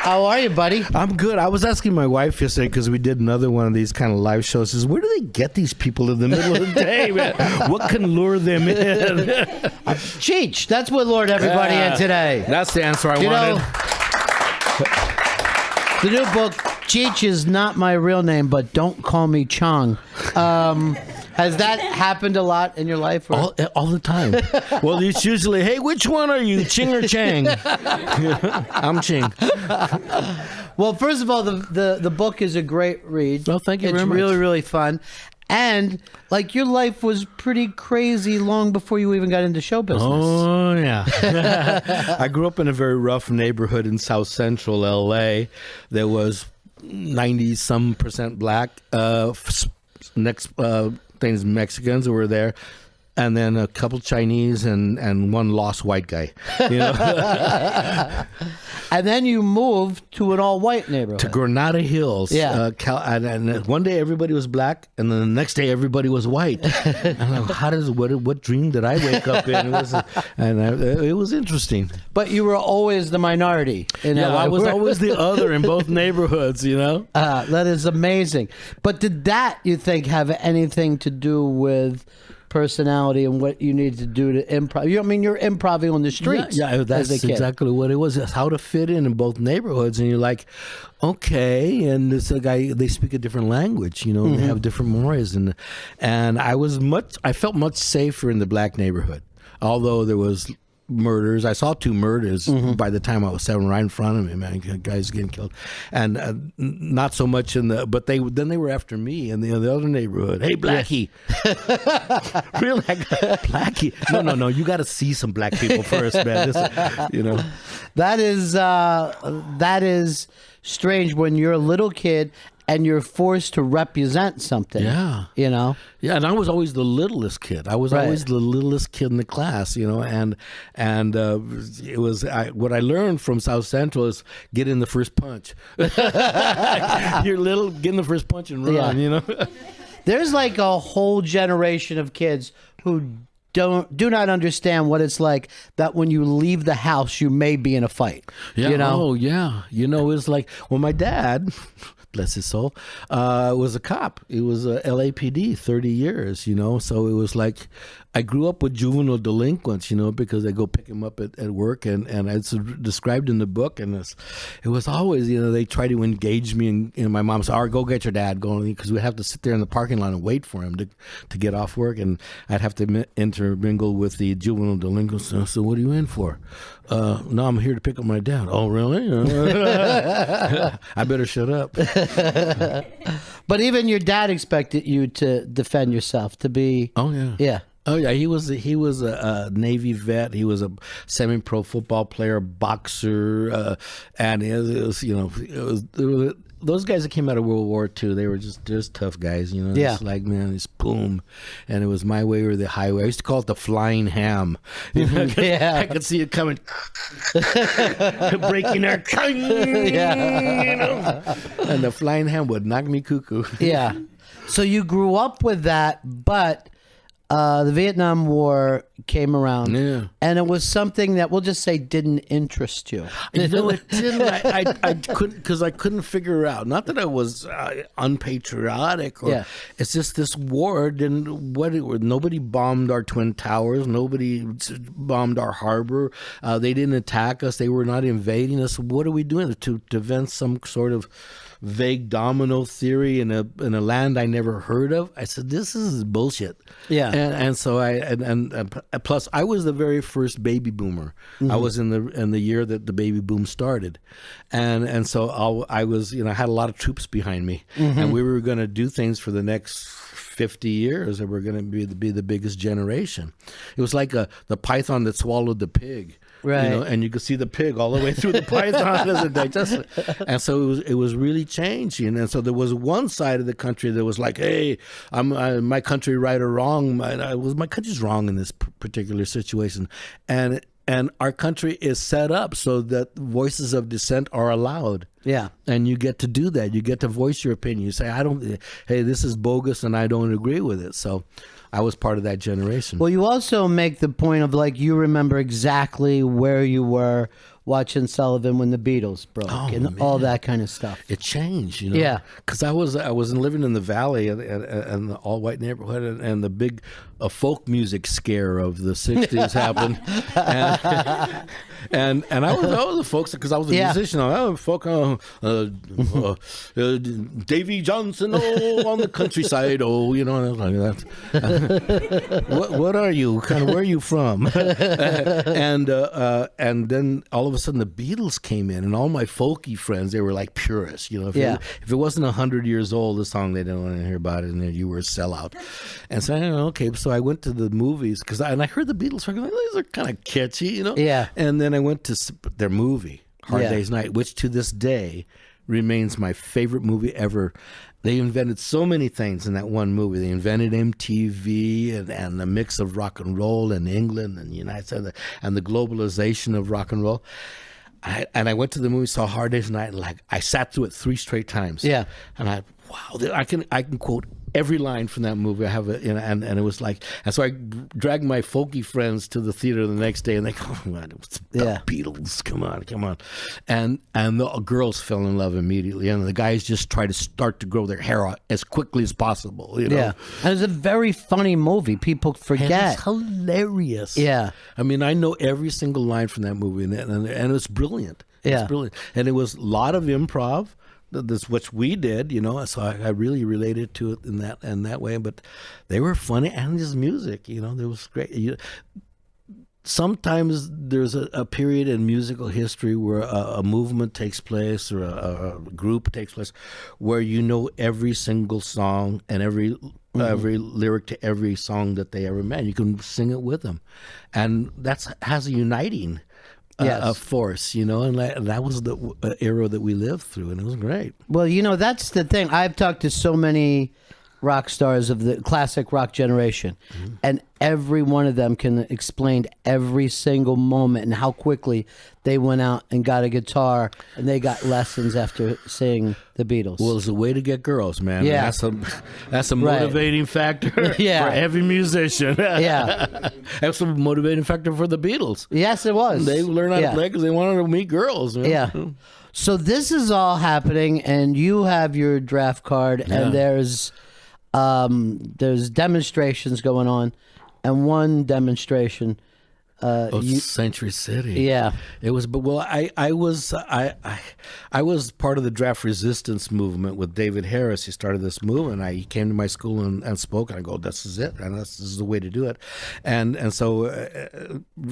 How are you, buddy? I'm good. I was asking my wife yesterday because we did another one of these kind of live shows. Says, where do they get these people in the middle of the day, man? What can lure them in? Cheech. That's what lured everybody in today. That's the answer I wanted. The new book, Cheech is not my real name, but don't call me Chong. Has that happened a lot in your life? All the time. Well, it's usually, hey, which one are you, Ching or Chang? I'm Ching. Well, first of all, the book is a great read. Well, thank you very much. It's really, really fun. And, like, your life was pretty crazy long before you even got into show business. Oh, yeah. I grew up in a very rough neighborhood in South Central L.A. There was 90-some% black. Next things, Mexicans who were there. And then a couple Chinese and one lost white guy. You know? And then you moved to an all-white neighborhood. To Granada Hills. Yeah. And one day everybody was black, and then the next day everybody was white. And I'm like, what dream did I wake up in? It was interesting. But you were always the minority. I was always the other in both neighborhoods, you know? That is amazing. But did that, you think, have anything to do with personality and what you need to do to improv? You're improving on the streets. Yeah, that's exactly what it was. It's how to fit in both neighborhoods. And you're like, okay, and this guy, they speak a different language, you know, they have different mores. And I felt much safer in the black neighborhood, although there was murders. I saw 2 murders by the time I was 7, right in front of me, man. Guys getting killed, and not so much but they were after me in the other neighborhood. Hey, Blackie, really, Blackie? No. You got to see some black people first, man. You know, that is strange when you're a little kid and you're forced to represent something. Yeah. You know? Yeah, and I was always the littlest kid. I was always the littlest kid in the class, you know, and it was what I learned from South Central is get in the first punch. You're little, get in the first punch and run, you know? There's like a whole generation of kids who do not understand what it's like that when you leave the house, you may be in a fight. Yeah. You know? Oh, yeah. You know, it's like, well, my dad, bless his soul, was a cop. It was a LAPD, 30 years, you know. So it was like I grew up with juvenile delinquents, you know, because I go pick him up at work, and it's described in the book, and it was always, you know, they try to engage me, and my mom said, all right, go get your dad, because we have to sit there in the parking lot and wait for him to get off work, and I'd have to intermingle with the juvenile delinquents. So what are you in for? No, I'm here to pick up my dad. Oh, really? I better shut up. But even your dad expected you to defend yourself, to be... Oh, yeah. Yeah. Oh yeah, he was a Navy vet. He was a semi-pro football player, boxer, and it was those guys that came out of World War II. They were just tough guys, you know. Yeah. It's like, man, it's boom, and it was my way or the highway. I used to call it the flying ham. You know, I could see it coming, breaking our you know, and the flying ham would knock me cuckoo. Yeah. So you grew up with that, but the Vietnam War came around, and it was something that we'll just say didn't interest you. No, it didn't. I couldn't, because I couldn't figure out. Not that I was unpatriotic, it's just this war didn't. Nobody bombed our Twin Towers. Nobody bombed our harbor. They didn't attack us. They were not invading us. What are we doing to prevent some sort of vague domino theory in a land I never heard of? I said, this is bullshit. Yeah. And so plus I was the very first baby boomer. I was in the year that the baby boom started, and so I was, you know, I had a lot of troops behind me, and we were going to do things for the next 50 years that we're going to be the biggest generation. It was like the python that swallowed the pig. Right. You know, and you could see the pig all the way through the python as it digested. And so it was really changing. And so there was one side of the country that was like, hey, my country right or wrong. My country's wrong in this particular situation. And our country is set up so that voices of dissent are allowed. Yeah. And you get to do that. You get to voice your opinion. You say, hey, this is bogus and I don't agree with it. So I was part of that generation. Well, you also make the point of, like, you remember exactly where you were, watching Sullivan when the Beatles broke and all that kind of stuff. It changed, you know. Yeah. Because I was living in the Valley and the all white neighborhood, and the big folk music scare of the '60s happened, and I was a folk, because I was a musician. I was folk, Davy Johnson, on the countryside, you know, and I was like that. What are you? Kind of, where are you from? And then all of a sudden the Beatles came in, and all my folky friends, they were like purists, you know. If it wasn't 100 years old, the song, they didn't want to hear about it, and you were a sellout. And so okay, so I went to the movies and I heard the Beatles record, like, these are kind of catchy, you know. Yeah. And then I went to their movie, Hard Day's Night, which to this day remains my favorite movie ever. They invented so many things in that one movie. They invented MTV and the mix of rock and roll in England and the United States and the globalization of rock and roll. I went to the movie, saw Hard Day's Night, and like I sat through it 3 straight times. Yeah. And I can quote every line from that movie. I have it, you know, and it was like, and so I dragged my folky friends to the theater the next day, and they go, oh, man, it's the Beatles, come on, and the girls fell in love immediately, and the guys just try to start to grow their hair out as quickly as possible, you know. Yeah, and it's a very funny movie. People forget. And it's hilarious. Yeah, I mean, I know every single line from that movie, and it's brilliant. Yeah, it's brilliant, and it was a lot of improv. That's what we did, you know. So I really related to it in that way. But they were funny, and his music, you know, there was great. Sometimes there's a period in musical history where a movement takes place or a group takes place, where you know every single song and every lyric to every song that they ever made. You can sing it with them, and has a uniting. A force, you know, and that was the era that we lived through, and it was great. Well, you know, that's the thing. I've talked to so many rock stars of the classic rock generation, and every one of them can explain every single moment and how quickly they went out and got a guitar and they got lessons after seeing the Beatles. Well, it's a way to get girls, man. Yeah. That's a motivating factor for every musician. Yeah. That's a motivating factor for the Beatles. Yes, it was. They learned how to play because they wanted to meet girls. You know? Yeah. So this is all happening, and you have your draft card, and there's demonstrations going on, and one demonstration. Century City. Yeah, it was. But well, I was part of the draft resistance movement with David Harris. He started this movement. He came to my school and spoke. And I go, this is it, and this is the way to do it. And so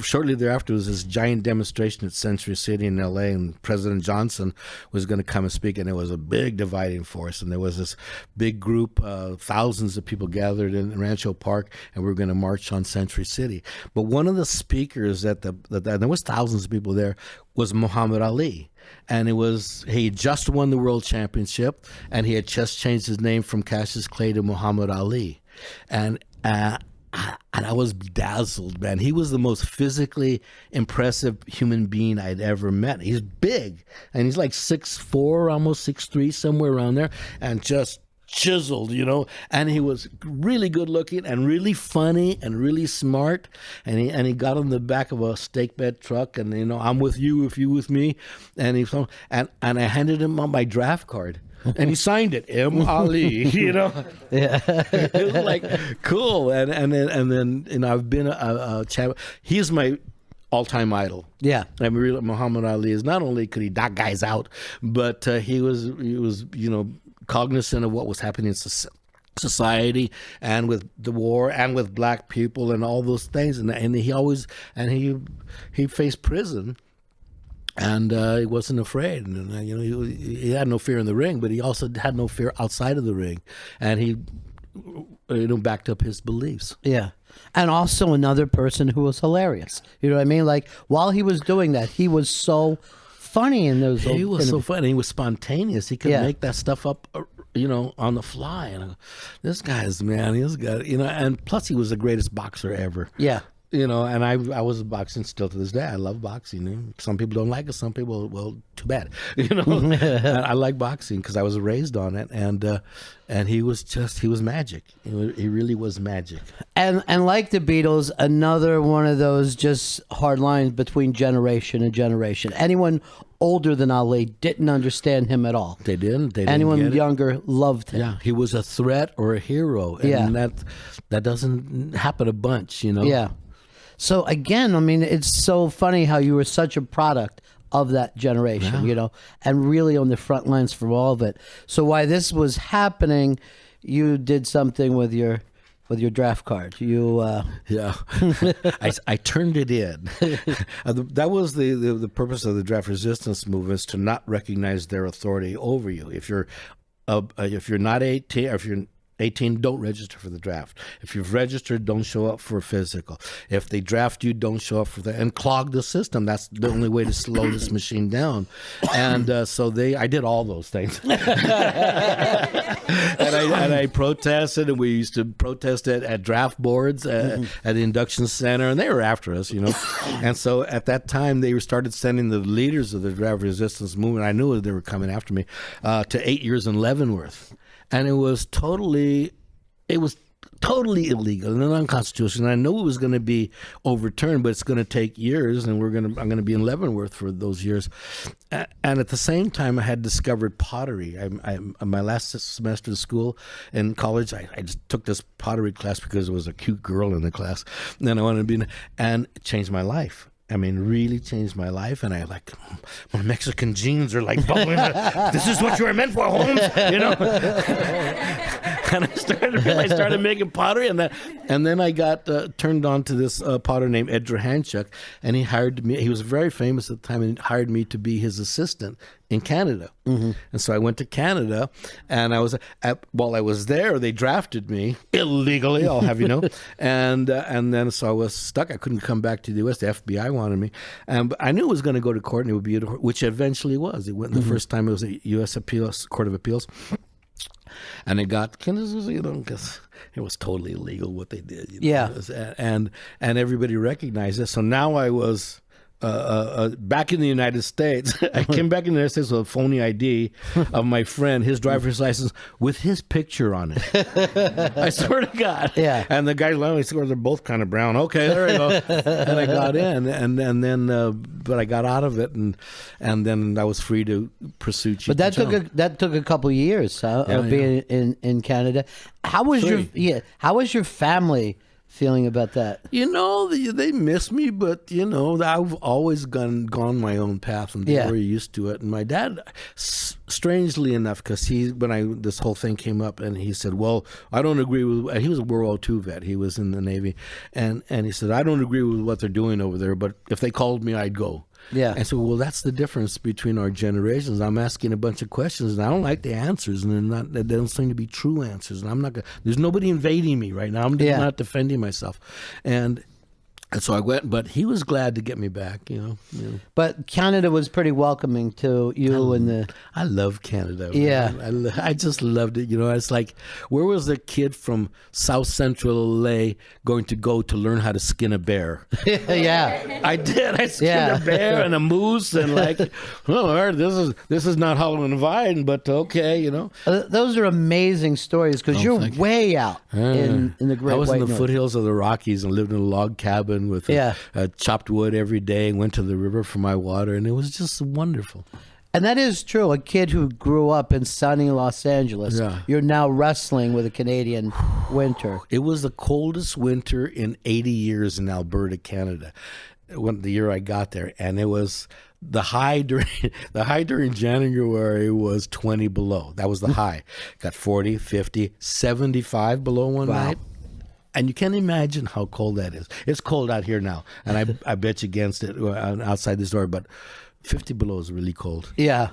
shortly thereafter was this giant demonstration at Century City in L.A. and President Johnson was going to come and speak, and it was a big dividing force. And there was this big group, thousands of people gathered in Rancho Park, and we were going to march on Century City. But one of the speakers there was thousands of people there, was Muhammad Ali, and he just won the world championship, and he had just changed his name from Cassius Clay to Muhammad Ali, and I was dazzled, man. He was the most physically impressive human being I'd ever met. He's big, and he's like 6'4", almost 6'3", somewhere around there, and just chiseled, you know, and he was really good looking and really funny and really smart, and he got on the back of a stake bed truck, and you know, I'm with you if you with me, and I handed him on my draft card, and he signed it, M. Ali, you know. Yeah. It was like cool, and then you know, I've been a champ. He's my all-time idol. Yeah, I mean, really, Muhammad Ali is not only could he knock guys out, but he was you know, cognizant of what was happening in society and with the war and with black people and all those things, and he faced prison, and he wasn't afraid, and you know, he had no fear in the ring, but he also had no fear outside of the ring, and he, you know, backed up his beliefs. Yeah. And also another person who was hilarious. You know what I mean? Like, while he was doing that, he was so funny in those. He was so funny. He was spontaneous. He could make that stuff up, you know, on the fly. And I go, this guy's, man, he's got, you know, and plus he was the greatest boxer ever. Yeah. You know, and I was boxing still to this day. I love boxing. You know? Some people don't like it. Some people, well, too bad. You know, and I like boxing because I was raised on it, and he was magic. He really was magic. And like the Beatles, another one of those just hard lines between generation and generation. Anyone older than Ali didn't understand him at all. They didn't. Anyone younger loved him. Yeah, he was a threat or a hero. And that doesn't happen a bunch, you know. Yeah. So again, I mean, it's so funny how you were such a product of that generation, you know, and really on the front lines for all of it. So while this was happening, you did something with your draft card. You I turned it in. That was the purpose of the draft resistance movement, is to not recognize their authority over you. If you're not 18, or if you're 18, don't register for the draft. If you've registered, don't show up for a physical. If they draft you, don't show up for that, and clog the system. That's the only way to slow this machine down. And so I did all those things. and I protested, and we used to protest at draft boards at the induction center, and they were after us, you know. And so at that time, they started sending the leaders of the draft resistance movement. I knew they were coming after me to 8 years in Leavenworth. And it was totally illegal and unconstitutional. I knew it was going to be overturned, but it's going to take years, and I'm going to be in Leavenworth for those years. And at the same time, I had discovered pottery. My last semester of school in college, I just took this pottery class because there was a cute girl in the class, and I wanted to be, and it changed my life. I mean, really changed my life, and I like, my Mexican genes are like bubbling. This is what you were meant for, Holmes, you know. And I started making pottery, and then I got turned on to this potter named Ed Drahanchuk, and he hired me. He was very famous at the time, and he hired me to be his assistant in Canada. And so I went to Canada, and while I was there, they drafted me illegally, I'll have you know. and then so I was stuck. I couldn't come back to the U.S. The FBI wanted me, but I knew it was going to go to court, and it would be which eventually was. It went the first time. It was a U.S. Court of Appeals. And it got, you know, because it was totally illegal what they did. You know? Yeah. And everybody recognized it. So now I was back in the United States. I came back in the United States with a phony ID of my friend, his driver's license, with his picture on it. I swear to God. Yeah. And the guy, he said, they're both kind of brown. Okay, there we go. And I got in, and then, but I got out of it, and then I was free to pursue Cheech. But that took a couple of years of being in Canada. How was your family feeling about that? You know, they miss me, but you know, I've always gone my own path, and they were used to it. And my dad, strangely enough, because when this whole thing came up, and he said, "Well, I don't agree with." He was a World War II vet. He was in the Navy, and he said, "I don't agree with what they're doing over there, but if they called me, I'd go." Yeah. And so, well, that's the difference between our generations. I'm asking a bunch of questions, and I don't like the answers, and they don't seem to be true answers. And I'm not gonna, there's nobody invading me right now. I'm not defending myself. And so I went, but he was glad to get me back, you know. But Canada was pretty welcoming to you I love Canada. Man. Yeah. I just loved it. You know, it's like, where was the kid from South Central LA going to go to learn how to skin a bear? Yeah. I did. I skinned a bear and a moose, and like, oh, all right, this is not Hollow and Vine, but okay, you know. Those are amazing stories, because you're way out in the Great White North. I was in the foothills of the Rockies and lived in a log cabin with chopped wood every day, went to the river for my water, and it was just wonderful. And that is true. A kid who grew up in sunny Los Angeles, you're now wrestling with a Canadian winter. It was the coldest winter in 80 years in Alberta, Canada, the year I got there, and it was the high during January was 20 below. That was the high. Got 40, 50, 75 below one night. And you can't imagine how cold that is. It's cold out here now, and I bet you against it outside this door, but 50 below is really cold. Yeah.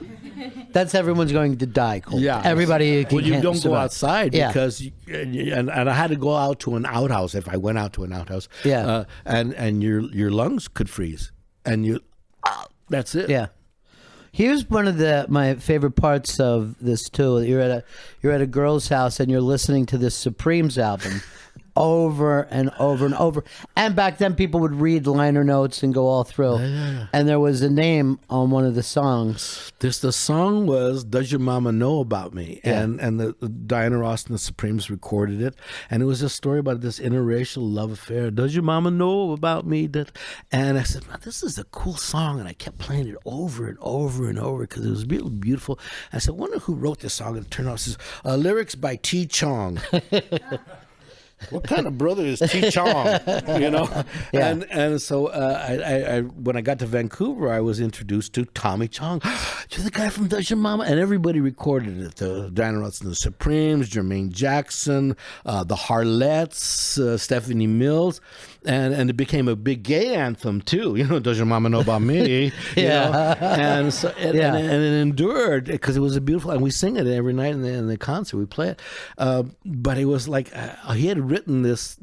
That's everyone's going to die cold. Yeah. Everybody Well, you don't survive. go outside because, and I had to go out to an outhouse if I went out to an outhouse. Yeah. And your lungs could freeze, and that's it. Yeah. Here's one of my favorite parts of this too. You're at a girl's house and you're listening to this Supremes album, over and over and over. And back then, people would read liner notes and go all through. And there was a name on one of the songs. The song was "Does Your Mama Know About Me?" And the Diana Ross and the Supremes recorded it, and it was a story about this interracial love affair. Does your mama know about me? And I said, man, this is a cool song, and I kept playing it over and over and over because it was really beautiful. I said, I wonder who wrote this song. And it turned out it says lyrics by T. Chong. What kind of brother is Cheech Marin? You know, and so I when I got to Vancouver, I was introduced to Tommy Chong. You're the guy from Does Your Mama? And everybody recorded it. The Diana Ross and the Supremes, Jermaine Jackson, the Harlettes, Stephanie Mills. And it became a big gay anthem too. You know, Does Your Mama Know About Me? You know? And so and it endured because it was a beautiful. And we sing it every night in the concert. We play it, but it was like he had written this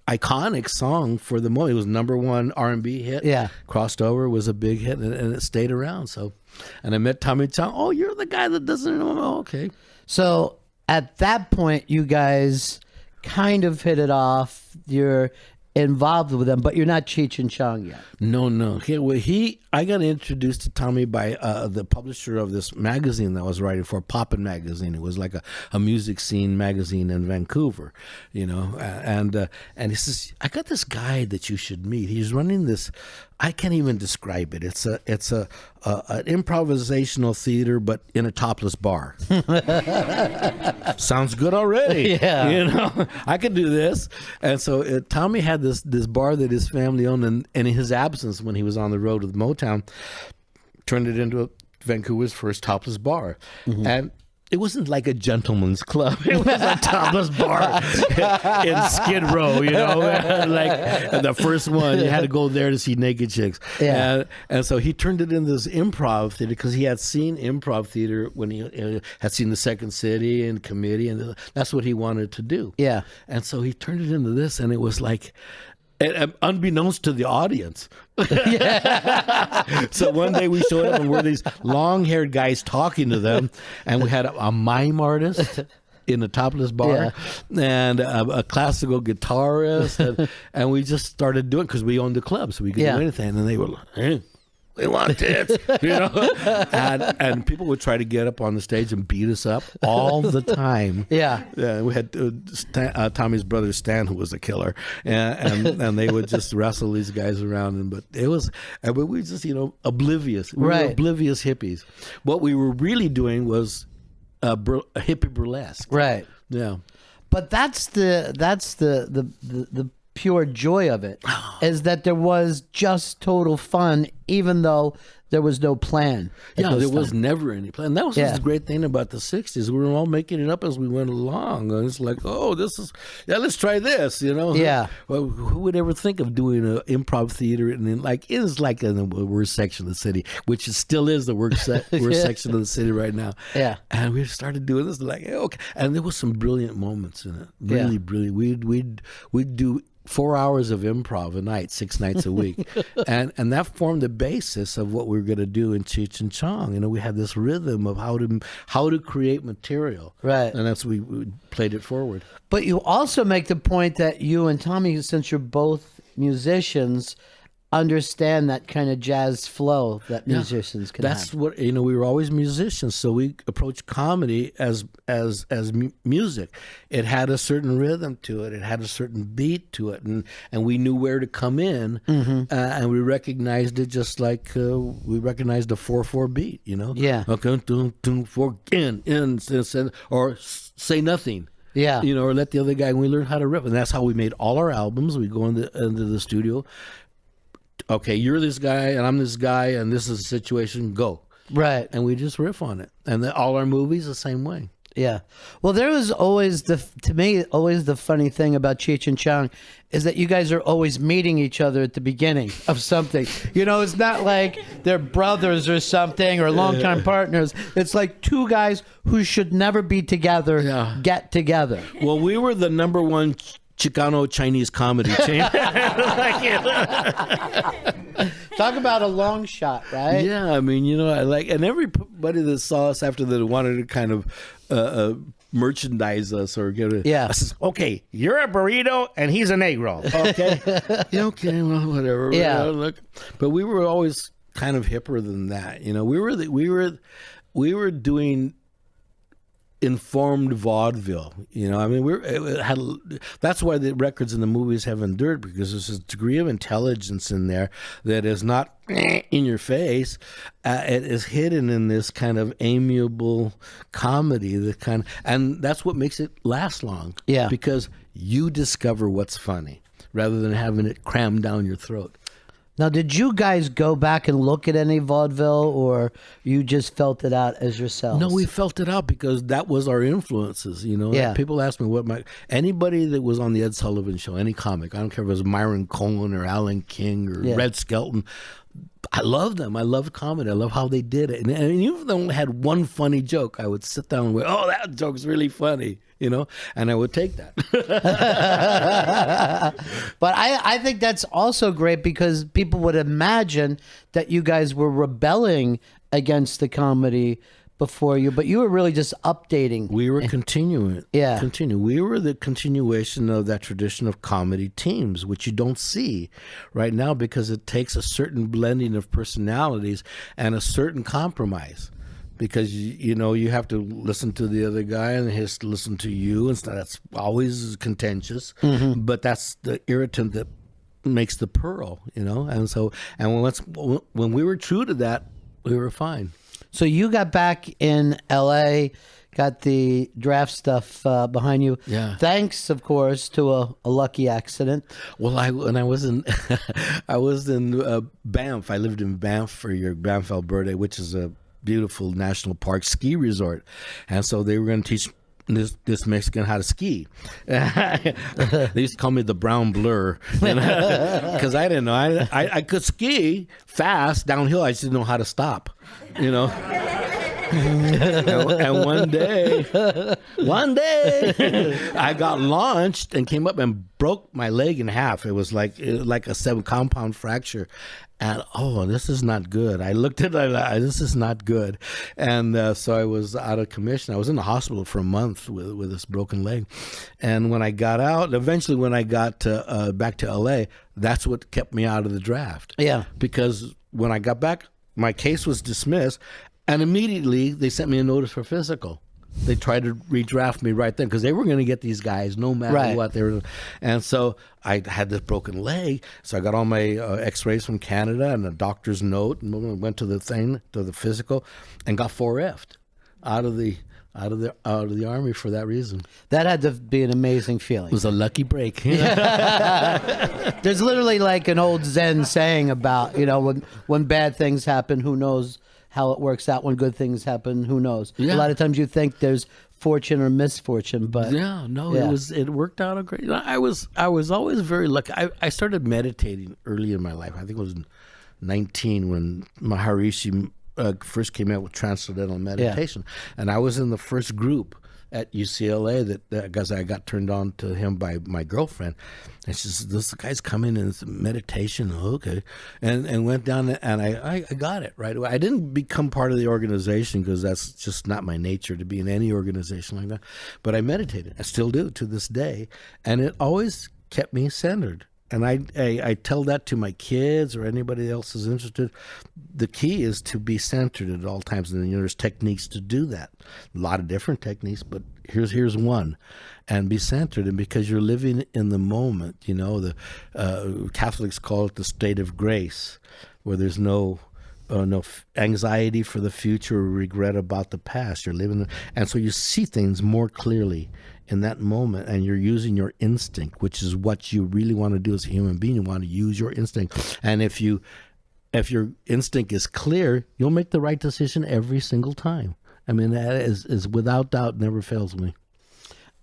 iconic song for the moment. It was #1 R&B hit. Yeah, crossed over, was a big hit, and it stayed around. So, and I met Tommy Chong. Oh, you're the guy that doesn't know. Oh, okay. So at that point, you guys kind of hit it off. You're involved with them, but you're not Cheech and Chong yet. No. I got introduced to Tommy by the publisher of this magazine that I was writing for, Poppin' Magazine. It was like a music scene magazine in Vancouver, you know. And he says, I got this guy that you should meet. He's running this. I can't even describe it. It's an improvisational theater, but in a topless bar. Sounds good already. Yeah, you know, I could do this. And so Tommy had this bar that his family owned, and in his absence, when he was on the road with Motown, turned it into Vancouver's first topless bar. Mm-hmm. And it wasn't like a gentleman's club. It was a topless bar in Skid Row, you know. Like the first one, you had to go there to see naked chicks. Yeah. And so he turned it into this improv theater because he had seen improv theater when he had seen The Second City and Committee, and that's what he wanted to do. Yeah. And so he turned it into this, and it was like, unbeknownst to the audience. So one day we showed up and we're these long-haired guys talking to them, and we had a mime artist in a topless bar and a classical guitarist, and we just started doing, because we owned the club, so we could do anything. And they were like, hey, we want tits, you know. And people would try to get up on the stage and beat us up all the time. Yeah. We had Tommy's brother Stan, who was a killer, and they would just wrestle these guys around. But we were just, you know, oblivious. We were oblivious hippies. What we were really doing was a hippie burlesque. Right. Yeah. But that's the pure joy of it, is that there was just total fun, even though there was no plan. Yeah, there was never any plan. And that was the great thing about the 60s. We were all making it up as we went along. And it's like, let's try this, you know? Yeah. Well, who would ever think of doing an improv theater and then, like, it is like in the worst section of the city, which still is the worst section of the city right now. Yeah. And we started doing this, like, okay. And there was some brilliant moments in it. Really brilliant. We'd do 4 hours of improv a night, 6 nights a week. and that formed the basis of what we were going to do in Cheech and Chong. You know, we had this rhythm of how to create material. Right. And that's we played it forward. But you also make the point that you and Tommy, since you're both musicians, understand that kind of jazz flow that musicians can have. That's what, you know, we were always musicians, so we approached comedy as music. It had a certain rhythm to it. It had a certain beat to it, and we knew where to come in, and we recognized it just like we recognized a 4/4 beat, you know? Yeah. Okay, 4 in, or say nothing. Yeah. You know, or let the other guy, and we learned how to rip, and that's how we made all our albums. We go into the studio. Okay, you're this guy, and I'm this guy, and this is the situation, go. Right. And we just riff on it. And all our movies the same way. Yeah. Well, there was always the funny thing about Cheech and Chong is that you guys are always meeting each other at the beginning of something. You know, it's not like they're brothers or something or longtime partners. It's like two guys who should never be together get together. Well, we were the #1 Chicano Chinese comedy chain. Talk about a long shot, right? Yeah, I mean, you know, and everybody that saw us after that wanted to kind of merchandise us or get a, Yeah. I says, okay, you're a burrito and he's an egg roll. Okay. Yeah, okay, well, whatever. Yeah. Look. But we were always kind of hipper than that. You know, we were doing informed vaudeville. You know, I mean, that's why the records and the movies have endured, because there's a degree of intelligence in there that is not in your face. It is hidden in this kind of amiable comedy, and that's what makes it last long. Yeah. Because you discover what's funny rather than having it crammed down your throat. Now, did you guys go back and look at any vaudeville, or you just felt it out as yourselves? No, we felt it out because that was our influences, you know. Yeah. People ask me anybody that was on the Ed Sullivan Show, any comic, I don't care if it was Myron Cohen or Alan King or Red Skelton, I love them. I love comedy. I love how they did it. And even if they only had one funny joke, I would sit down and go, oh, that joke's really funny, you know, and I would take that. But I think that's also great, because people would imagine that you guys were rebelling against the comedy before you, but you were really just updating. We were continuing. Yeah. We were the continuation of that tradition of comedy teams, which you don't see right now because it takes a certain blending of personalities and a certain compromise. Because, you know, you have to listen to the other guy and he has to listen to you, and so that's always contentious. Mm-hmm. But that's the irritant that makes the pearl, you know. And so, and when we were true to that, we were fine. So you got back in L.A., got the draft stuff behind you. Yeah. Thanks, of course, to a lucky accident. Well, when I was in, I was in Banff. I lived in Banff for Banff, Alberta, which is a beautiful national park ski resort, and so they were going to teach this Mexican how to ski. They used to call me the brown blur, because I didn't know. I could ski fast downhill. I just didn't know how to stop, you know. And one day, I got launched and came up and broke my leg in half. It was like a 7-compound fracture. And, this is not good. I looked at it, this is not good. And so I was out of commission. I was in the hospital for a month with this broken leg. And when I got out, eventually when I got back to L.A., that's what kept me out of the draft. Yeah. Because when I got back, my case was dismissed, and immediately they sent me a notice for physical. They tried to redraft me right then because they were going to get these guys no matter what they were. And so I had this broken leg. So I got all my X-rays from Canada and a doctor's note, and went to the physical, and got 4F'd out of the Army for that reason. That had to be an amazing feeling. It was a lucky break. There's literally like an old Zen saying about, you know, when bad things happen, who knows how it works out. When good things happen, who knows? Yeah. A lot of times you think there's fortune or misfortune, but it worked out great. I was always very lucky. I started meditating early in my life. I think it was 19 when Maharishi first came out with Transcendental Meditation, and I was in the first group at UCLA that because I got turned on to him by my girlfriend, and she says, "This guy's coming in, it's meditation." Okay, and went down, and I got it right away. I didn't become part of the organization because that's just not my nature to be in any organization like that. But I meditated. I still do to this day, and it always kept me centered. And I tell that to my kids or anybody else who's interested. The key is to be centered at all times. And there's techniques to do that. A lot of different techniques, but here's one. And be centered. And because you're living in the moment, the Catholics call it the state of grace, where there's no anxiety for the future or regret about the past. You're living, and so you see things more clearly in that moment, and you're using your instinct, which is what you really want to do as a human being. You want to use your instinct, and if your instinct is clear, you'll make the right decision every single time. I mean, that is without doubt never fails me.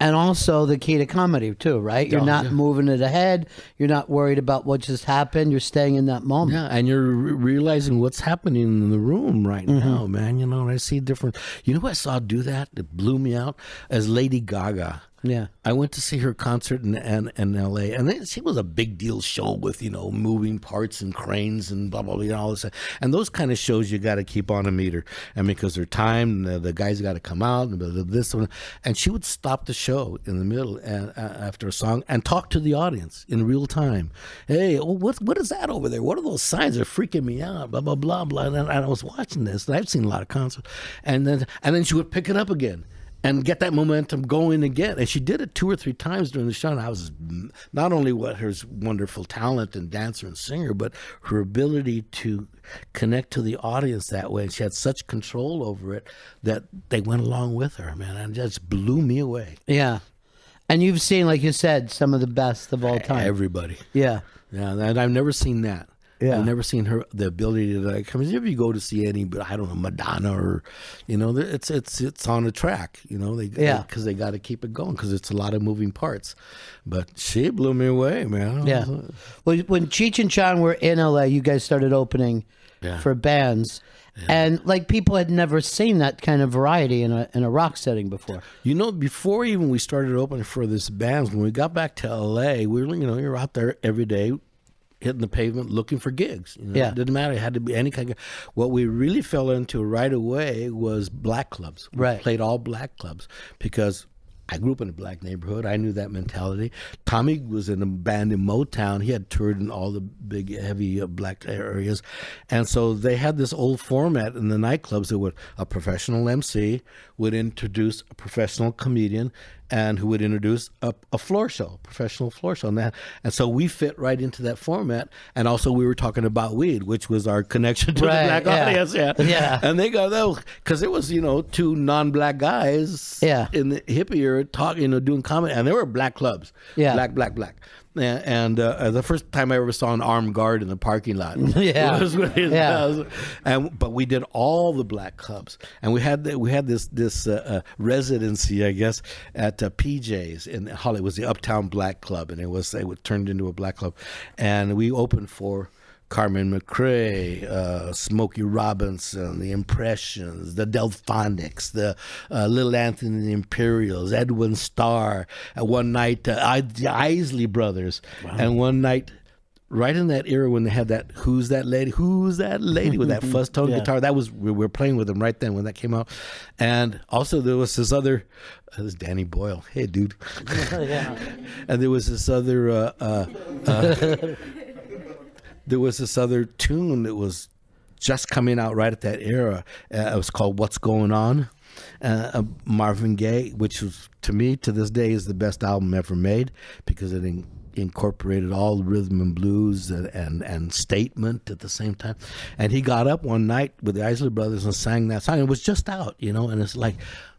And also the key to comedy too, right? You're not moving it ahead. You're not worried about what just happened. You're staying in that moment. Yeah, and you're realizing what's happening in the room right now, man. I see different. You know who I saw do that? It blew me out? As Lady Gaga. Yeah. I went to see her concert in L.A. and she was a big deal show with moving parts and cranes and blah blah blah, all this. And those kind of shows you got to keep on a meter, and because they're timed, the guys got to come out and this one. And she would stop the show in the middle and after a song and talk to the audience in real time. Hey, what is that over there? What are those signs? They're freaking me out. Blah blah blah blah. And I was watching this, and I've seen a lot of concerts, and then she would pick it up again and get that momentum going again. And she did it 2 or 3 times during the show. And I was not only her wonderful talent and dancer and singer, but her ability to connect to the audience that way. And she had such control over it that they went along with her, man. And it just blew me away. Yeah. And you've seen, like you said, some of the best of all time. Everybody. Yeah. Yeah, and I've never seen that. Yeah. I've never seen the ability to if you go to see any, I don't know, Madonna or, it's on a track, because they got to keep it going because it's a lot of moving parts. But she blew me away, man. Yeah. Well, when Cheech and Chong were in LA, you guys started opening for bands. Yeah. And like people had never seen that kind of variety in a rock setting before. Before even we started opening for this bands, when we got back to LA, we were, you're out there every day, hitting the pavement looking for gigs. Yeah. It didn't matter. It had to be any kind of... What we really fell into right away was black clubs. We played all black clubs because I grew up in a black neighborhood. I knew that mentality. Tommy was in a band in Motown. He had toured in all the big, heavy black areas. And so they had this old format in the nightclubs that a professional MC would introduce a professional comedian and who would introduce a professional floor show. And so we fit right into that format. And also we were talking about weed, which was our connection to the black audience. Yeah. And they got that because it was, 2 non-black guys in the hippie era talking, doing comedy. And there were black clubs. Yeah. Black. And the first time I ever saw an armed guard in the parking lot. But we did all the black clubs, and we had this residency, I guess, at PJ's in Hollywood. It was the Uptown Black Club, and it turned into a black club, and we opened for Carmen McRae, Smokey Robinson, the Impressions, the Delphonics, the Little Anthony and the Imperials, Edwin Starr. One night, the Isley Brothers. Wow. And one night, right in that era when they had that "Who's That Lady?" with that fuzz tone guitar. That was we were playing with them right then when that came out. And also there was this other. This is Danny Boyle. Hey, dude. And there was this other. There was this other tune that was just coming out right at that era. It was called "What's Going On," Marvin Gaye, which was, to me, to this day, is the best album ever made because it incorporated all the rhythm and blues and statement at the same time. And he got up one night with the Isley Brothers and sang that song. It was just out, and it's like...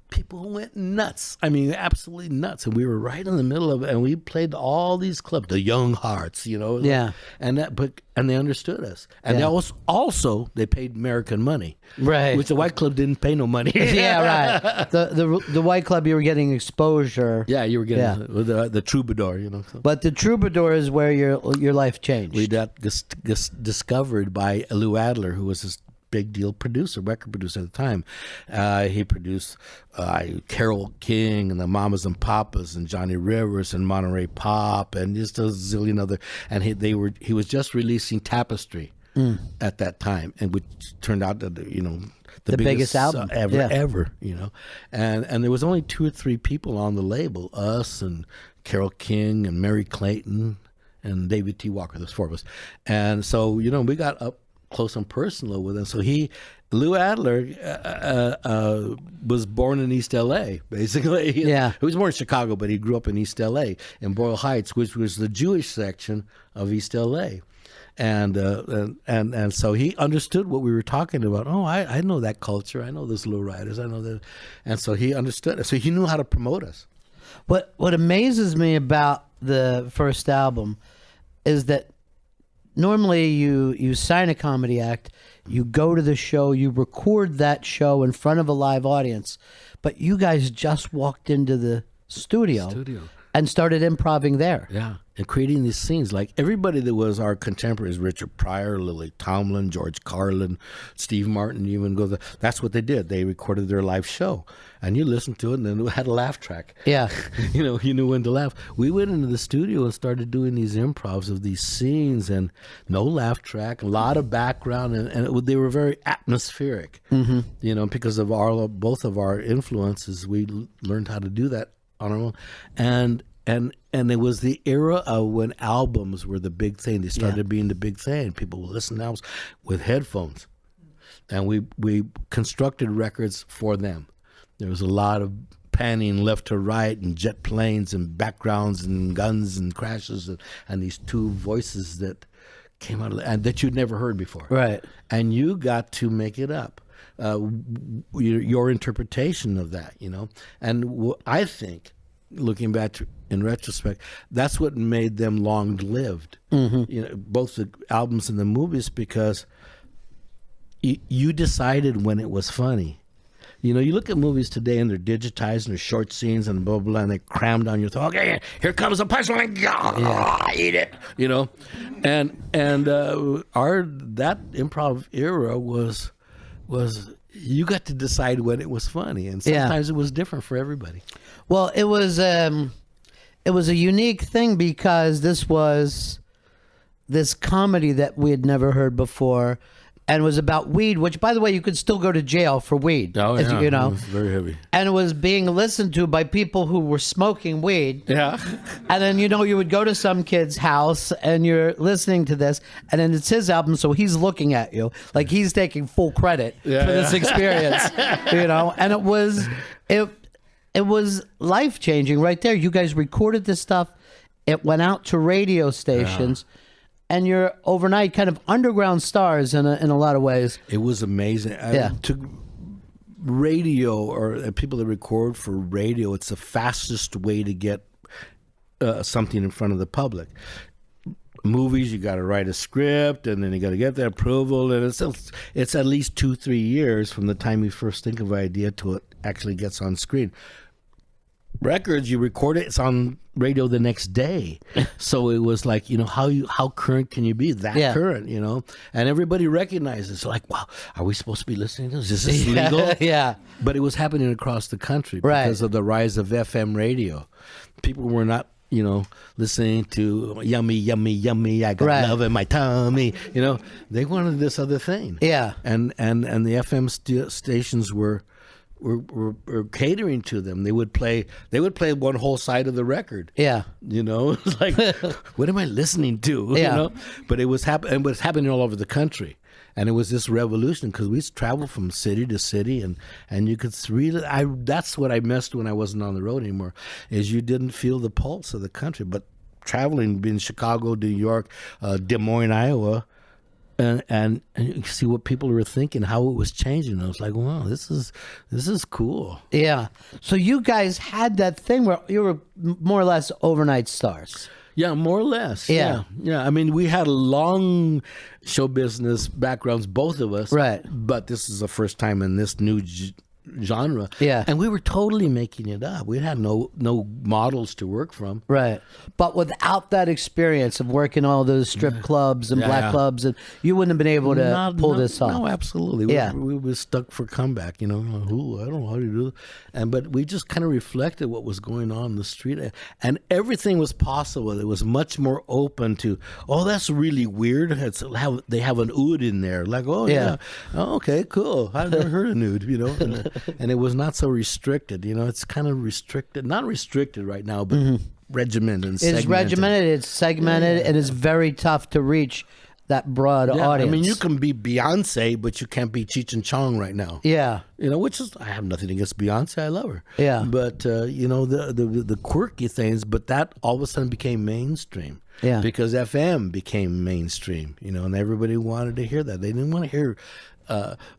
People went nuts. I mean, absolutely nuts. And we were right in the middle of it. And we played all these clubs, the Young Hearts, Yeah. And they understood us. And they also they paid American money. Right. Which the White Club didn't pay no money. Yeah, right. The White Club, you were getting exposure. Yeah, you were getting the Troubadour, So. But the Troubadour is where your life changed. We got discovered by Lou Adler, who was this big deal record producer at the time. He produced Carole King and the Mamas and Papas and Johnny Rivers and Monterey Pop and just a zillion other. And he was just releasing Tapestry at that time, and which turned out that the biggest album ever. And there was only 2 or 3 people on the label, us and Carole King and Mary Clayton and David T. Walker. There's 4 of us, and so we got up close and personal with him. So Lou Adler was born in East L.A., basically. Yeah. He was born in Chicago, but he grew up in East L.A., in Boyle Heights, which was the Jewish section of East L.A. And so he understood what we were talking about. Oh, I know that culture. I know those low riders. I know that. And so he understood it. So he knew how to promote us. What amazes me about the first album is that normally you sign a comedy act, you go to the show, you record that show in front of a live audience, but you guys just walked into the studio and started improvising there. Yeah, and creating these scenes. Like everybody that was our contemporaries, Richard Pryor, Lily Tomlin, George Carlin, Steve Martin, even that's what they did. They recorded their live show, and you listened to it, and then it had a laugh track. Yeah. You knew when to laugh. We went into the studio and started doing these improvs of these scenes, and no laugh track, a lot of background, and they were very atmospheric. Because of both of our influences, we learned how to do that on our own, and it was the era of when albums were the big thing. They started being the big thing. People would listen to albums with headphones, and we constructed records for them. There was a lot of panning left to right, and jet planes, and backgrounds, and guns, and crashes, and these two voices that came out and that you'd never heard before. Right. And you got to make it up. Your interpretation of that, and I think, looking back in retrospect, that's what made them long-lived. Both the albums and the movies, because you decided when it was funny. You look at movies today and they're digitized and they're short scenes and blah, blah, blah, and they crammed on your thought. Okay, here comes the punchline. Eat it. And that improv era was you got to decide when it was funny, and sometimes it was different for everybody. Well, it was a unique thing because this was this comedy that we had never heard before, and it was about weed, which, by the way, you could still go to jail for weed. Oh, yeah. It was very heavy. And it was being listened to by people who were smoking weed. Yeah. And then, you would go to some kid's house and you're listening to this, and then it's his album, so he's looking at you like he's taking full credit for this experience, And it was life-changing right there. You guys recorded this stuff. It went out to radio stations. Yeah. And you're overnight kind of underground stars in a lot of ways. It was amazing. To radio, or people that record for radio, it's the fastest way to get something in front of the public. Movies, you got to write a script, and then you got to get the approval, and it's at least 2-3 years from the time you first think of an idea to it actually gets on screen. Records, you record it, it's on radio the next day. So it was like, how current can you be? That current, and everybody recognizes, like, wow, are we supposed to be listening to this? Is this legal? Yeah. But it was happening across the country because of the rise of FM radio. People were not, listening to yummy, yummy, yummy, I got love in my tummy. They wanted this other thing. Yeah. And the FM stations were catering to them. They would play one whole side of the record. Yeah. It's like, what am I listening to? Yeah. But it was happening all over the country. And it was this revolution because we traveled from city to city, and you could really. That's what I missed when I wasn't on the road anymore, is you didn't feel the pulse of the country. But traveling, being Chicago, New York, Des Moines, Iowa, and you see what people were thinking, how it was changing. I was like, wow, this is cool. Yeah. So you guys had that thing where you were more or less overnight stars. Yeah, more or less. Yeah. I mean, we had long show business backgrounds, both of us. Right. But this is the first time in this new genre. Yeah. And we were totally making it up. We had no models to work from. Right. But without that experience of working all those strip clubs and black clubs, and you wouldn't have been able to pull this off. No, absolutely. Yeah. We were stuck for comeback, I don't know how to do it. But we just kind of reflected what was going on in the street. And everything was possible. It was much more open to, that's really weird. They have an oud in there. Like, oh, okay, cool. I've never heard of nude, and it was not so restricted. It's kind of restricted, not restricted right now, but regimented and segmented. It's regimented, it's segmented, and it's very tough to reach that broad audience. I mean, you can be Beyonce, but you can't be Cheech and Chong right now. Yeah. Which is, I have nothing against Beyonce. I love her. Yeah. But, the quirky things, but that all of a sudden became mainstream. Yeah. Because FM became mainstream, and everybody wanted to hear that. They didn't want to hear...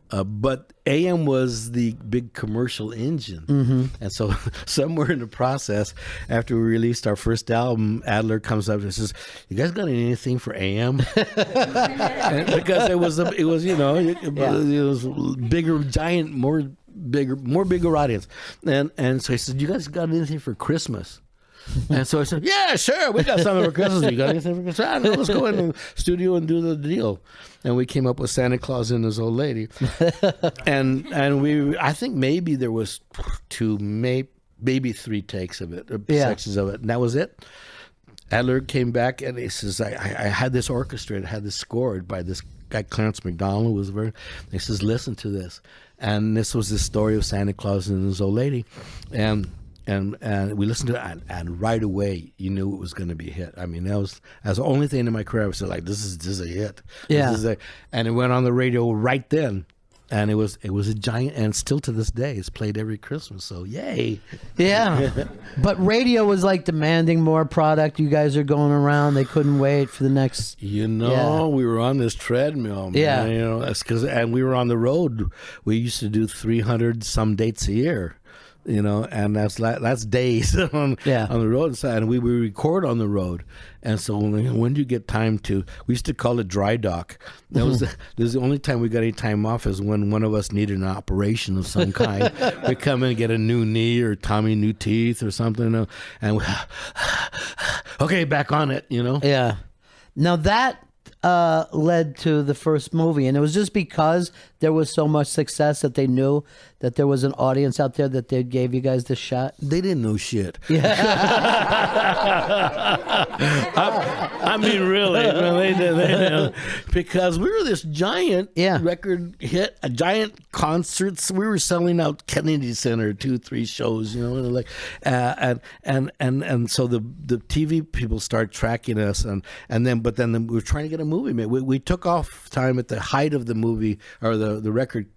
but AM was the big commercial engine. And so somewhere in the process, after we released our first album, Adler comes up and says, you guys got anything for AM? Because it was bigger, giant, more bigger audience. And so he said, you guys got anything for Christmas? And so I said, yeah, sure, we got something for Christmas. You got anything for Christmas? I don't know, let's go in the studio and do the deal. And we came up with Santa Claus and his old lady. and I think maybe there was maybe 3 takes of it, or sections of it, and that was it. Adler came back and he says, I had this orchestrated, had this scored by this guy, Clarence McDonald, who was he says, listen to this. And this was the story of Santa Claus and his old lady. And we listened to it, and right away, you knew it was going to be a hit. I mean, that was the only thing in my career I was like, this is a hit. Yeah. And it went on the radio right then. And it was a giant, and still to this day, it's played every Christmas. So yay! Yeah, but radio was like demanding more product. You guys are going around; they couldn't wait for the next. We were on this treadmill, man. Yeah, that's and we were on the road. We used to do 300 some dates a year. And that's days on the road side, and we would record on the road. And so when do you get time to? We used to call it dry dock. That was the only time we got any time off is when one of us needed an operation of some kind. We come in and get a new knee or Tommy new teeth or something, and we, okay, back on it. Yeah. Now that led to the first movie, and it was just because there was so much success that they knew that there was an audience out there that they gave you guys the shot. They didn't know shit. Yeah. I mean, really, they did, because we were this giant record hit, a giant concerts. We were selling out Kennedy Center 2-3 shows, and so the TV people start tracking us, but then we were trying to get a movie made. We took off time at the height of the movie or the record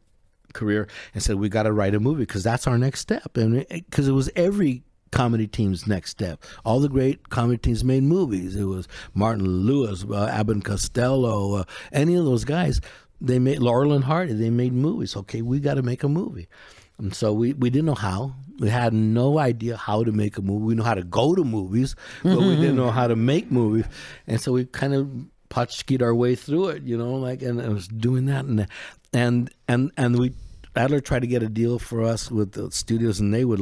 career and said we got to write a movie because that's our next step, and because it was every comedy team's next step. All the great comedy teams made movies. It was Martin Lewis, Abbott and Costello, any of those guys. They made Laurel and Hardy. They made movies. Okay, we got to make a movie. And so we didn't know how. We had no idea how to make a movie. We know how to go to movies, but we didn't know how to make movies. And so we kind of potchkied our way through it, and I was doing that, and we Adler tried to get a deal for us with the studios, and they would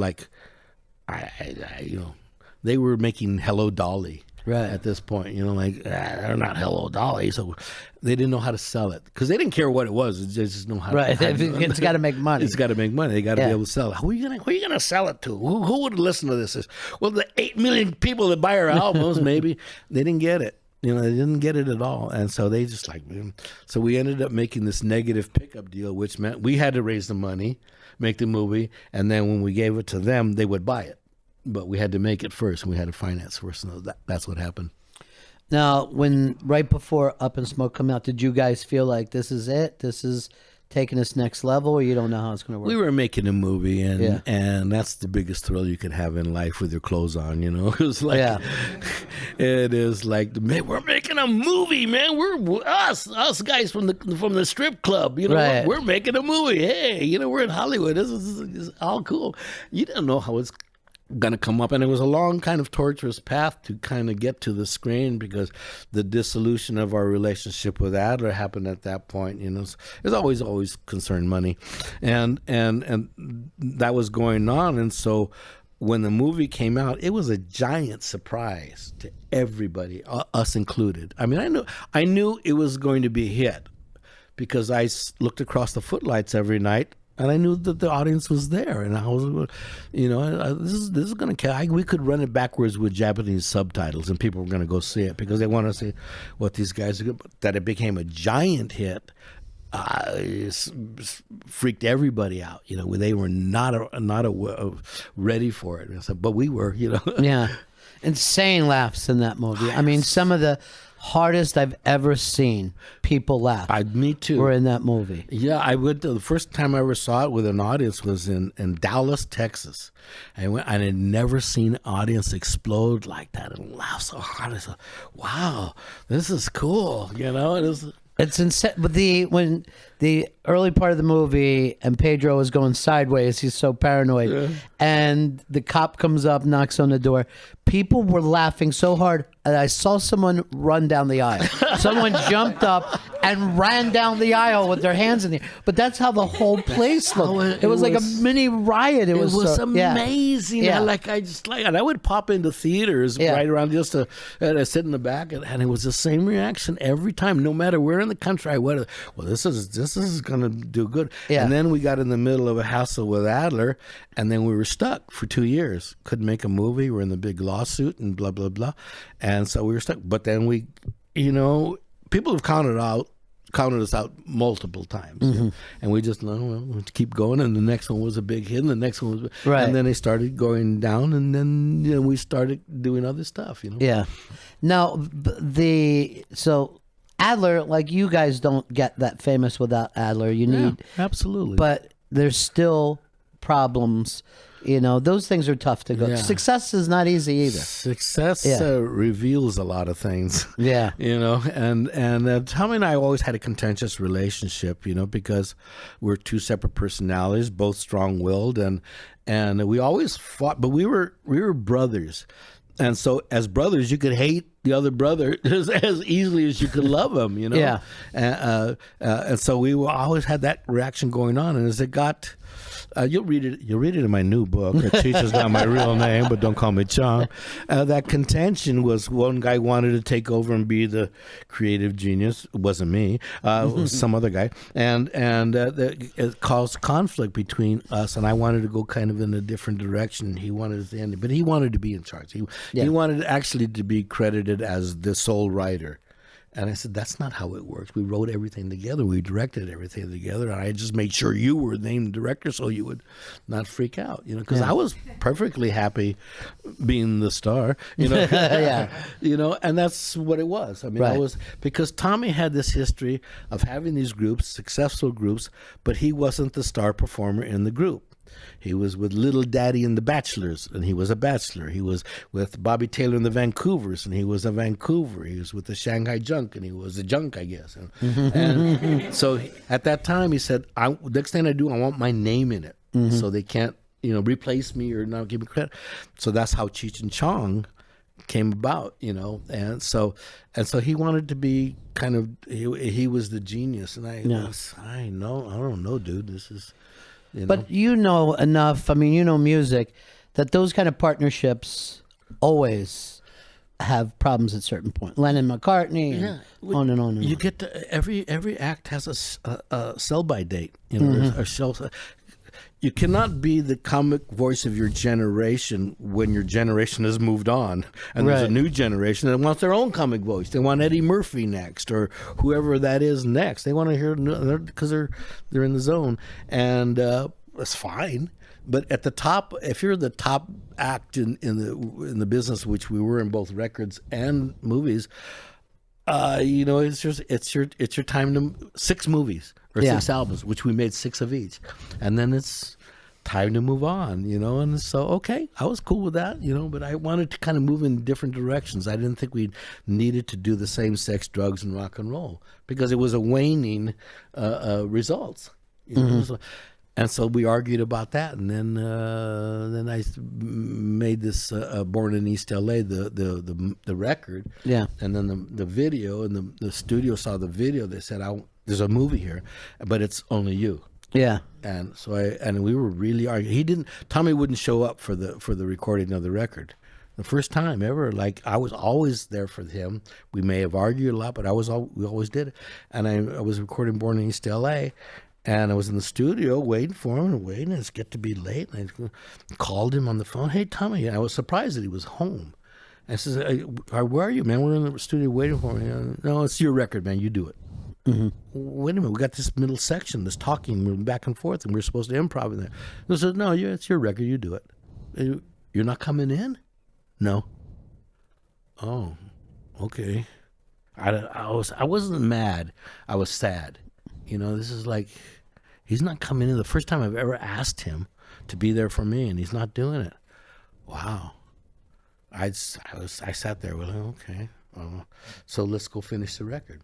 they were making Hello Dolly at this point, they're not Hello Dolly, so they didn't know how to sell it because they didn't care what it was. They just know how. Right, it's got to make money. It's got to make money. They got to be able to sell it. Who are you gonna sell it to? Who would listen to this? Well, the 8 million people that buy our albums, maybe they didn't get it. They didn't get it at all. And so they just so we ended up making this negative pickup deal, which meant we had to raise the money, make the movie, and then when we gave it to them, they would buy it. But we had to make it first, and we had to finance first. So that's what happened. Now, right before Up in Smoke come out, did you guys feel like this is it? This is taking this next level, or you don't know how it's going to work? We were making a movie, and that's the biggest thrill you could have in life with your clothes on. It was like, it is like, man, we're making a movie, man. We're us guys from the strip club. We're making a movie. Hey, we're in Hollywood. This is all cool. You don't know how it's gonna come up, and it was a long kind of torturous path to kind of get to the screen because the dissolution of our relationship with Adler happened at that point. There's always concerned money, and that was going on, and so when the movie came out, it was a giant surprise to everybody, us included. I mean, I knew it was going to be a hit because I looked across the footlights every night. And I knew that the audience was there, and I was, this is going to. We could run it backwards with Japanese subtitles, and people were going to go see it because they want to see what these guys are. That it became a giant hit, freaked everybody out. They were not ready for it. But we were. Yeah, insane laughs in that movie. I mean, some of the hardest I've ever seen people laugh. Me too. Were in that movie. Yeah, I went. The first time I ever saw it with an audience was in Dallas, Texas. I had never seen an audience explode like that and laugh so hard. I said, "Wow, this is cool." It's insane. But when the early part of the movie and Pedro is going sideways, he's so paranoid, and the cop comes up, knocks on the door. People were laughing so hard and I saw someone run down the aisle. Someone jumped up and ran down the aisle with their hands in the air. But that's how the whole place looked. It was like a mini riot. It was amazing. Yeah. And I would pop into theaters right around just to sit in the back, and it was the same reaction every time, no matter where in the country I went. Well, this is gonna do good. Yeah. And then we got in the middle of a hassle with Adler, and then we were stuck for 2 years. Couldn't make a movie. We're in the big lawsuit and blah blah blah, and so we were stuck. But then we, people have counted us out multiple times, and we just we'll keep going. And the next one was a big hit, and the next one was, and then they started going down, and then we started doing other stuff. Yeah. Now so Adler, like, you guys don't get that famous without Adler. You need absolutely, but there's still problems. Those things are tough to go. Yeah. Success is not easy either. Success reveals a lot of things. Yeah. And Tommy and I always had a contentious relationship, because we're two separate personalities, both strong-willed, and we always fought, but we were brothers. And so as brothers, you could hate the other brother as easily as you could love him, Yeah. And so we always had that reaction going on. And as it got, you'll read it in my new book. Cheech is not my real name, but don't call me Chong. That contention was one guy wanted to take over and be the creative genius. It wasn't me. It was some other guy. And it caused conflict between us. And I wanted to go kind of in a different direction. He wanted to end it, but he wanted to be in charge. He wanted actually to be credited as the sole writer. And I said, that's not how it works. We wrote everything together. We directed everything together. And I just made sure you were named director so you would not freak out, because I was perfectly happy being the star, Yeah. And that's what it was. I mean, I was, because Tommy had this history of having these groups, successful groups, but he wasn't the star performer in the group. He was with Little Daddy and the Bachelors, and he was a bachelor. He was with Bobby Taylor and the Vancouvers, and he was a Vancouver. He was with the Shanghai Junk, and he was a junk, I guess. And so at that time, he said, next thing I do, I want my name in it, so they can't, replace me or not give me credit. So that's how Cheech and Chong came about, and so he wanted to be kind of, he was the genius, and I don't know, dude, this is. But enough, music, that those kind of partnerships always have problems at certain point. Lennon, McCartney, on and on and on. You get to, every act has a sell-by date, or shelf. You cannot be the comic voice of your generation when your generation has moved on, and there's a new generation that wants their own comic voice. They want Eddie Murphy next, or whoever that is next. They want to hear, because they're in the zone, and that's fine. But at the top, if you're the top act in the business, which we were in both records and movies, it's your time to 6 movies or 6 albums, which we made 6 of each, and then it's time to move on, and so okay, I was cool with that, but I wanted to kind of move in different directions. I didn't think we needed to do the same sex, drugs, and rock and roll, because it was a waning results, and so we argued about that, and then I made this Born in East LA, the record, and then the video, and the studio saw the video. They said, there's a movie here, but it's only you. Yeah. And so we were really arguing. Tommy wouldn't show up for the recording of the record. The first time ever, like, I was always there for him. We may have argued a lot, but we always did it. And I was recording Born in East LA, and I was in the studio waiting for him and it's get to be late. And I called him on the phone. Hey, Tommy. And I was surprised that he was home. I said, where are you, man? We're in the studio waiting for me. No, it's your record, man. You do it. Wait a minute, we got this middle section, this talking, we're back and forth, and we're supposed to improv in there. They said, no, it's your record, you do it. You're not coming in? No. Oh, okay. I wasn't mad. I was sad. This is like, he's not coming in. The first time I've ever asked him to be there for me, and he's not doing it. Wow. I sat there with him, okay. So let's go finish the record.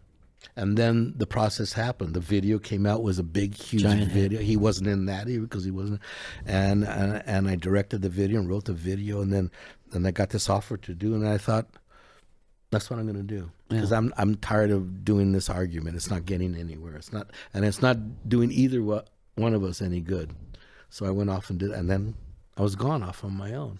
And then the process happened. The video came out, was a big, huge video. He wasn't in that because he wasn't. And I directed the video and wrote the video, and then I got this offer to do, and I thought, That's what I'm going to do, because I'm tired of doing this argument. It's not getting anywhere. It's not doing either one of us any good. So I went off and did, and then I was gone off on my own.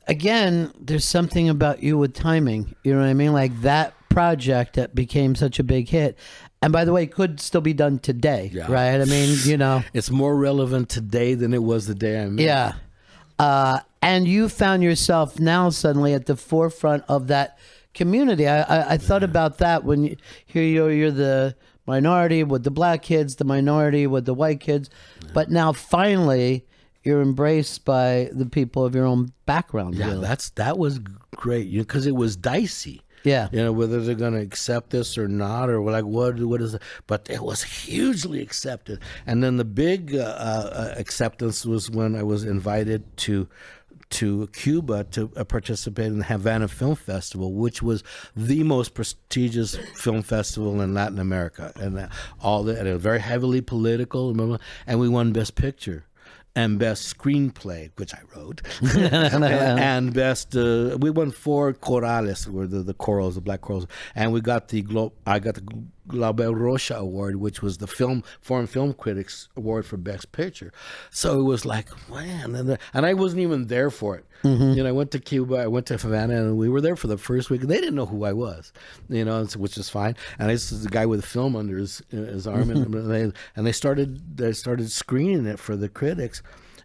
Again, there's something about you with timing. You know what I mean? Like that project that became such a big hit. And by the way, it could still be done today, right? I mean, you know. It's more relevant today than it was the day I made it. Yeah. And you found yourself now suddenly at the forefront of that community. I thought about that when you're the minority with the black kids, the minority with the white kids. But now finally you're embraced by the people of your own background. Yeah, really. that was great, because it was dicey. Yeah, whether they're going to accept this or not, or like what is it? But it was hugely accepted. And then the big acceptance was when I was invited to Cuba to participate in the Havana Film Festival, which was the most prestigious film festival in Latin America, and and it was very heavily political. And we won Best Picture and Best Screenplay, which I wrote, and Best. We won 4 chorales, were the chorals, the black chorals, and we got I got the Global Rocha Award, which was the Foreign Film Critics Award for Best Picture. So it was like, man, and I wasn't even there for it. I went to Cuba, I went to Havana, and we were there for the first week. They didn't know who I was, which is fine. And this is the guy with a film under his arm, and they started screening it for the critics.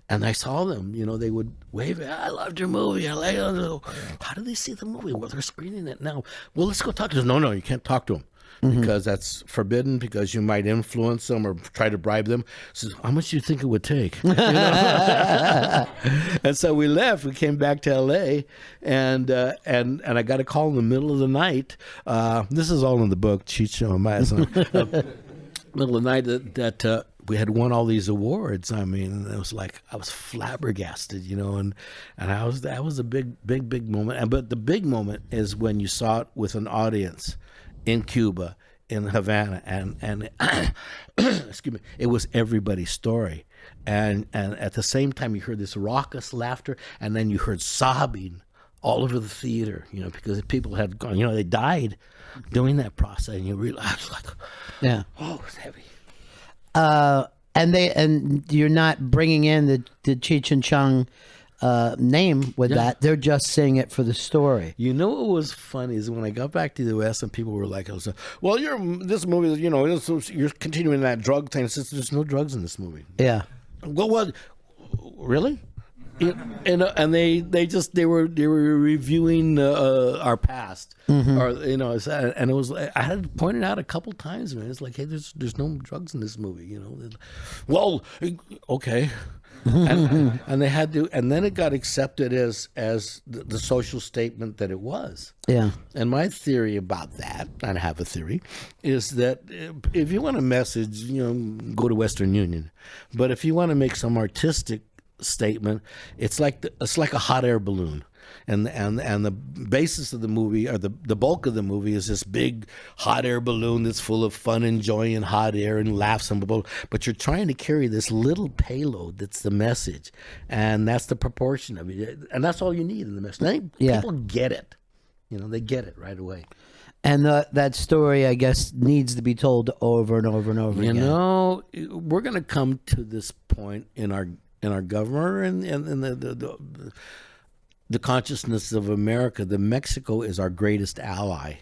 And I saw them, they would wave, I loved your movie. I like it. How do they see the movie? Well, they're screening it now. Well, let's go talk to them. No, you can't talk to them. Because that's forbidden, because you might influence them or try to bribe them. So how much do you think it would take? And so we left. We came back to L.A. and I got a call in the middle of the night. This is all in the book, Cheech Marin. Middle of the night that we had won all these awards. I mean, it was like I was flabbergasted, and that was a big moment. But the big moment is when you saw it with an audience in Cuba, in Havana, and excuse me, it was everybody's story, and at the same time you heard this raucous laughter, and then you heard sobbing all over the theater, because people had gone, they died doing that process, and you realize, like, oh, it's heavy. And you're not bringing in the Cheech and Chong name with that. They're just saying it for the story. What was funny is when I got back to the U.S. and people were like, well, this movie, you're continuing that drug thing. There's no drugs in this movie. Yeah. Well, what? Really? And they were reviewing our past, or and it was, I had pointed out a couple times, man. It's like, hey, there's no drugs in this movie, Well, okay. And they had to, and then it got accepted as the social statement that it was. Yeah. And my theory about that, I have a theory, is that if you want a message, go to Western Union. But if you want to make some artistic statement, it's like a hot air balloon. And the basis of the movie, or the bulk of the movie, is this big hot air balloon that's full of fun and joy and hot air and laughs and blah, blah. But you're trying to carry this little payload that's the message, and that's the proportion of it, and that's all you need in the message. People get it, they get it right away. And that story, I guess, needs to be told over and over and over again. We're going to come to this point in our government and the consciousness of America, that Mexico is our greatest ally,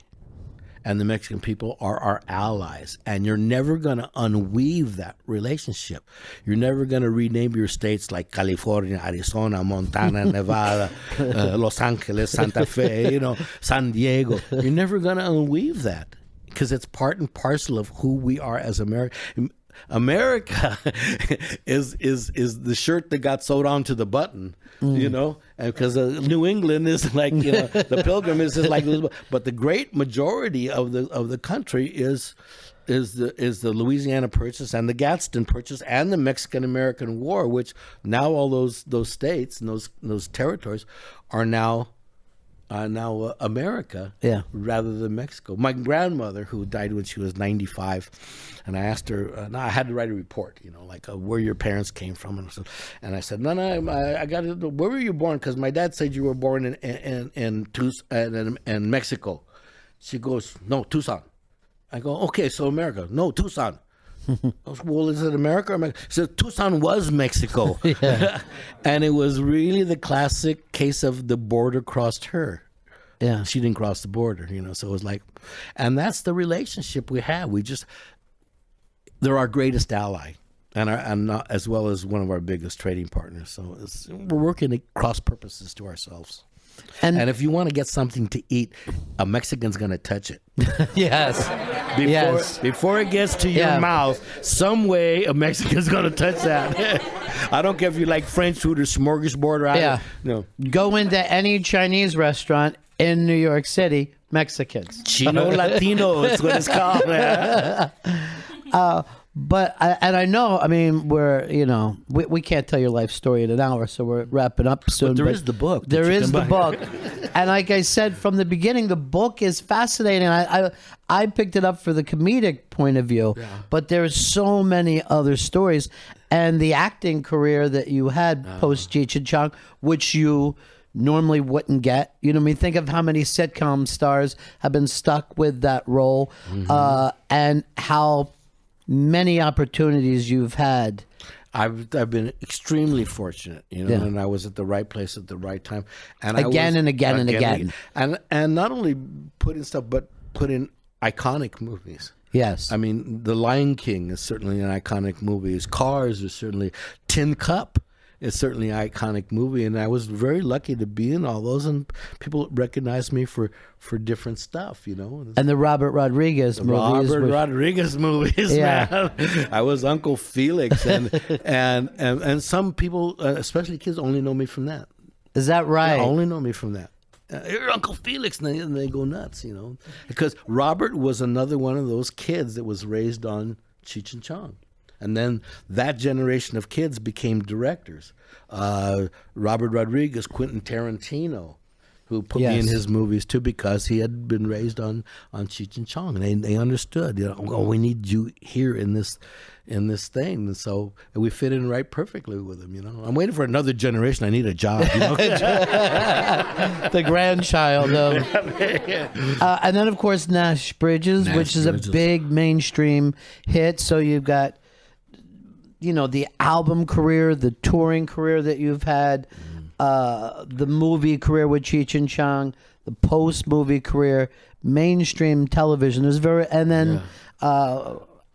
and the Mexican people are our allies. And you're never going to unweave that relationship. You're never going to rename your states like California, Arizona, Montana, Nevada, Los Angeles, Santa Fe, San Diego. You're never going to unweave that, because it's part and parcel of who we are as Americans. America is the shirt that got sewed onto the button, and because New England is like, the Pilgrim is like, but the great majority of the country is the Louisiana Purchase and the Gadsden Purchase and the Mexican-American War, which now all those states and those territories are now America, rather than Mexico. My grandmother, who died when she was 95, and I asked her, I had to write a report, like where your parents came from, and I said, no, I got it. Where were you born? Because my dad said you were born in Mexico. She goes, no, Tucson. I go, okay, so America. No, Tucson. Well, is it America or Mexico? So Tucson was Mexico. And it was really the classic case of the border crossed her. Yeah. She didn't cross the border, so it was like, and that's the relationship we have. They're our greatest ally, and not, as well as one of our biggest trading partners. So we're working at cross purposes to ourselves. And if you want to get something to eat, a Mexican's going to touch it. Yes. Before it gets to your mouth, some way a Mexican's going to touch that. I don't care if you like French food or smorgasbord. No. Go into any Chinese restaurant in New York City, Mexicans. Chino Latino is what it's called. But I know, I mean, we can't tell your life story in an hour, so we're wrapping up soon. But there is the book. There is the book. And like I said from the beginning, the book is fascinating. I picked it up for the comedic point of view, but there's so many other stories. And the acting career that you had post Cheech and Chong, which you normally wouldn't get. You know what I mean? Think of how many sitcom stars have been stuck with that role, and how many opportunities you've had. I've been extremely fortunate, and I was at the right place at the right time, and again. And not only put in stuff, but put in iconic movies. Yes, I mean, The Lion King is certainly an iconic movie. Cars is certainly. Tin Cup is certainly an iconic movie, and I was very lucky to be in all those, and people recognize me for different stuff, And the Robert Rodriguez movies. Rodriguez movies, man. I was Uncle Felix, and some people, especially kids, only know me from that. Is that right? They only know me from that. You're Uncle Felix, and they go nuts, Because Robert was another one of those kids that was raised on Cheech and Chong. And then that generation of kids became directors. Robert Rodriguez, Quentin Tarantino, who put me in his movies too, because he had been raised on Cheech and Chong. And they understood, we need you here in this thing. And so we fit in right perfectly with him, I'm waiting for another generation. I need a job, The grandchild of. And then, of course, Nash Bridges, which is a big mainstream hit. So you've got the album career, the touring career that you've had, the movie career with Cheech and Chong, the post-movie career, mainstream television.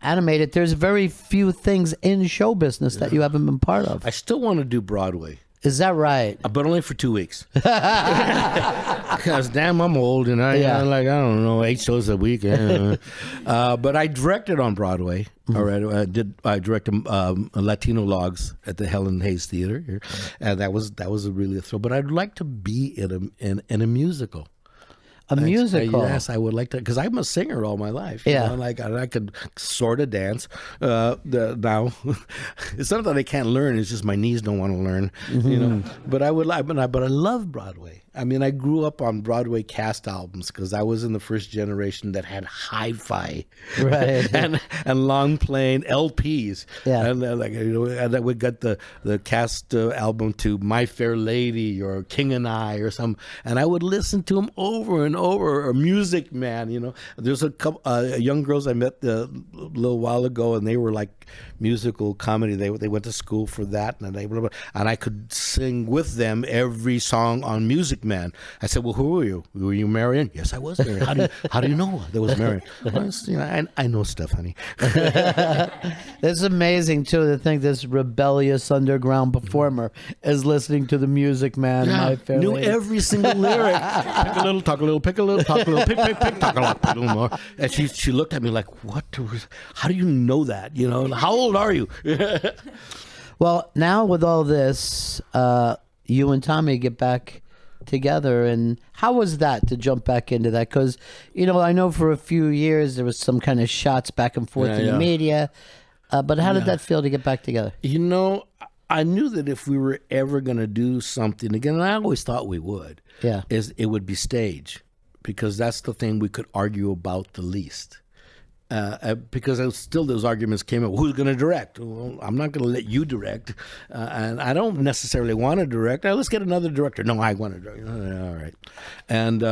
Animated. There's very few things in show business that you haven't been part of. I still want to do Broadway. Is that right? But only for 2 weeks. Because damn, I'm old, and I don't know, 8 shows a week. But I directed on Broadway. Already, I directed Latino Logs at the Helen Hayes Theater, and that was really a thrill. But I'd like to be in a musical. A musical? Yes, I would like to, because I'm a singer all my life. I could sort of dance. Now, it's not that I can't learn; it's just my knees don't want to learn. But I would, but I love Broadway. I mean, I grew up on Broadway cast albums because I was in the first generation that had hi-fi, right, and long playing LPs. And and we got the cast album to My Fair Lady or King and I or some, and I would listen to them over and over. Or Music Man, There's a couple young girls I met a little while ago, and they were like musical comedy. They went to school for that, and I could sing with them every song on Music Man. I said, "Well, who were you? Were you Marion?" "Yes, I was Marion." How do you know there was Marion?" "Well, I know stuff, honey." It's amazing too to think this rebellious underground performer is listening to the Music Man. Yeah, My Fair knew Lady. every single lyric. Pick a little, talk a little, pick a little, talk a little, pick, talk a lot, pick a little more. And she looked at me like, "What? How do you know that? How old are you?" Well, now with all this, you and Tommy get back together, and how was that to jump back into that? Because I know for a few years there was some kind of shots back and forth in the media, but how did that feel to get back together? I knew that if we were ever going to do something again, and I always thought we would, is it would be stage, because that's the thing we could argue about the least. Because still those arguments came up. Who's going to direct? Well, I'm not going to let you direct, and I don't necessarily want to direct. Let's get another director. No, I want to direct. All right, and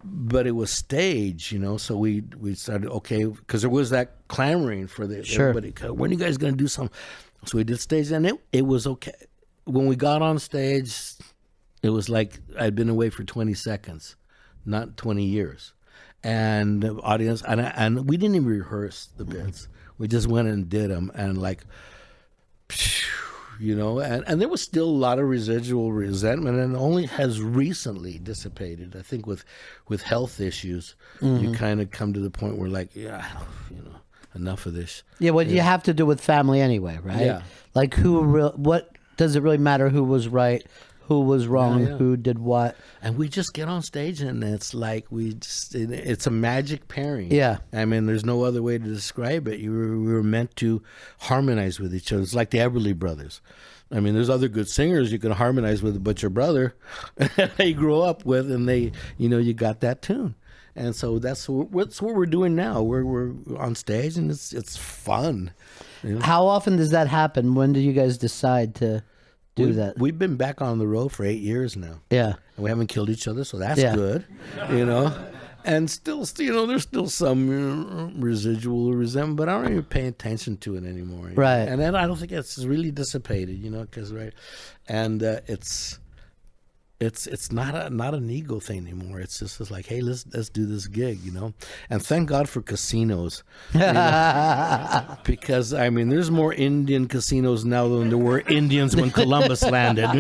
but it was staged, so we started, okay, because there was that clamoring for the Sure. everybody, when are you guys going to do something? So we did stage, and it was okay. When we got on stage, it was like I'd been away for 20 seconds, not 20 years. And the audience, and we didn't even rehearse the bits. We just went and did them, and like, and there was still a lot of residual resentment, and only has recently dissipated. I think with health issues, you kind of come to the point where like, enough of this. Yeah, well, you have to do with family anyway, right? Yeah. Like what does it really matter who was right, who was wrong, who did what? And we just get on stage, and it's like it's a magic pairing. Yeah. I mean, there's no other way to describe it. We were meant to harmonize with each other. It's like the Everly Brothers. I mean, there's other good singers you can harmonize with, but your brother, they grew up with, and you got that tune. And so that's what we're doing now. We're on stage, and it's fun. How often does that happen? When do you guys decide to do that? We've been back on the road for 8 years now. Yeah. And we haven't killed each other, so that's good, And still, there's still some residual resentment, but I don't even pay attention to it anymore. Right. And then I don't think it's really dissipated, because and it's not an ego thing anymore. It's just like, hey, let's do this gig, And thank God for casinos, because I mean, there's more Indian casinos now than there were Indians when Columbus landed.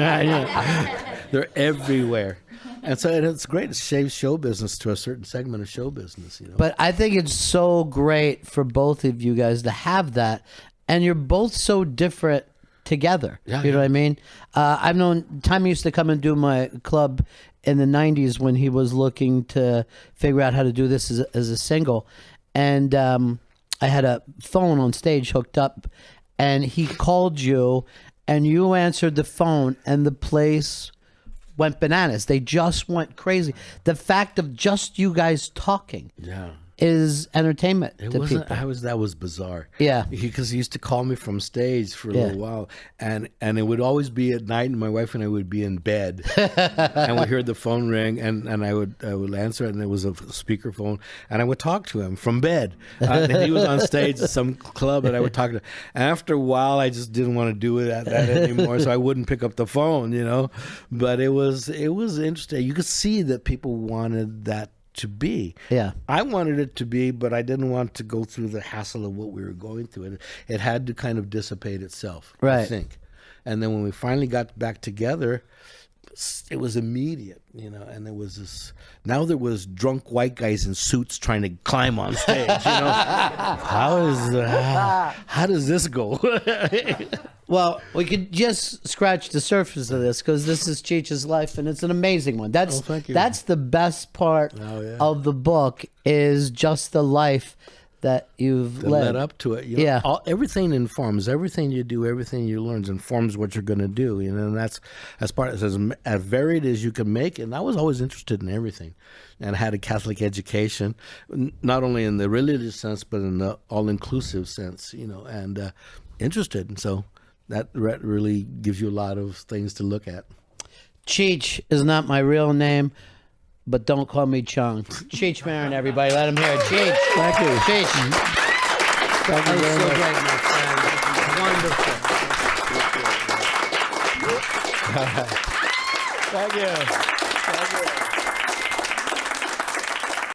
They're everywhere, and so it's great. It saves show business to a certain segment of show business, But I think it's so great for both of you guys to have that, and you're both so different together. Yeah, you know what I mean? I've known Tommy used to come and do my club in the 90s when he was looking to figure out how to do this as a single. And I had a phone on stage hooked up, and he called you, and you answered the phone, and the place went bananas. They just went crazy. The fact of just you guys talking. Yeah. Is entertainment It to wasn't. people. That was bizarre. Yeah. Because he used to call me from stage for a little while, and it would always be at night, and my wife and I would be in bed, and we heard the phone ring, and I would answer it, and it was a speakerphone, and I would talk to him from bed. And he was on stage at some club, and I would talk to him. And after a while, I just didn't want to do that anymore, so I wouldn't pick up the phone, But it was interesting. You could see that people wanted that to be. Yeah. I wanted it to be, but I didn't want to go through the hassle of what we were going through. It had to kind of dissipate itself, I think. And then when we finally got back together, it was immediate, and there was this, now there was drunk white guys in suits trying to climb on stage, How does this go? Well, we could just scratch the surface of this because this is Cheech's life, and it's an amazing one. thank you. That's the best part of the book is just the life that you've led up to it. Yeah. Everything informs. Everything you do, everything you learn informs what you're going to do. And that's part of it. As varied as you can make it. And I was always interested in everything. And I had a Catholic education, not only in the religious sense, but in the all-inclusive sense, and interested. And so that really gives you a lot of things to look at. Cheech is not my real name, but don't call me Chung. Cheech Marin, everybody. Let him hear it. Cheech. Thank you. Cheech. Thank you very much. Great, my friend. Wonderful. Thank you. Thank you.